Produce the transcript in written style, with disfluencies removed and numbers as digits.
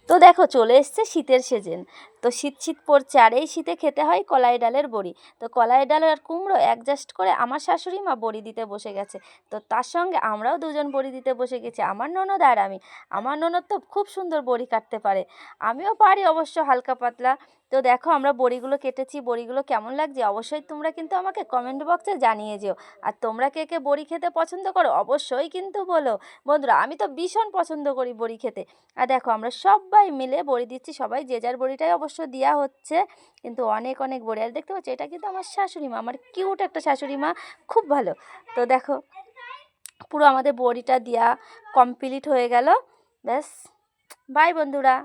তো দেখো চলে এসছে শীতের সিজন। তো শীত শীত পড়ছে আর এই শীতে খেতে হয় কলাই ডালের বড়ি। তো কলাই ডাল আর কুমড়ো অ্যাডজাস্ট করে আমার শাশুড়ি মা বড়ি দিতে বসে গেছে। তো তার সঙ্গে আমরাও দুজন বড়ি দিতে বসে গেছি, আমার ননদ আর আমি। আমার ননদ তো খুব সুন্দর বড়ি কাটতে পারে, আমিও পারি অবশ্য হালকা পাতলা। তো দেখো আমরা বড়িগুলো কেটেছি, বড়িগুলো কেমন লাগছে অবশ্যই তোমরা কিন্তু আমাকে কমেন্ট বক্সে জানিয়ে যেও। আর তোমরা কে কে বড়ি খেতে পছন্দ করো অবশ্যই কিন্তু বলো। বন্ধুরা আমি তো ভীষণ পছন্দ করি বড়ি খেতে। আর দেখো আমরা সবাই মিলে বড়ি দিচ্ছি, সবাই যে যার বড়িটাই অবশ্য দেওয়া হচ্ছে, কিন্তু অনেক অনেক বড়ি। আর দেখতে পাচ্ছি এটা কিন্তু আমার শাশুড়ি মা, আমার কিউট একটা শাশুড়ি মা, খুব ভালো। তো দেখো পুরো আমাদের বড়িটা দেওয়া কমপ্লিট হয়ে গেল। ব্যাস, বাই বন্ধুরা।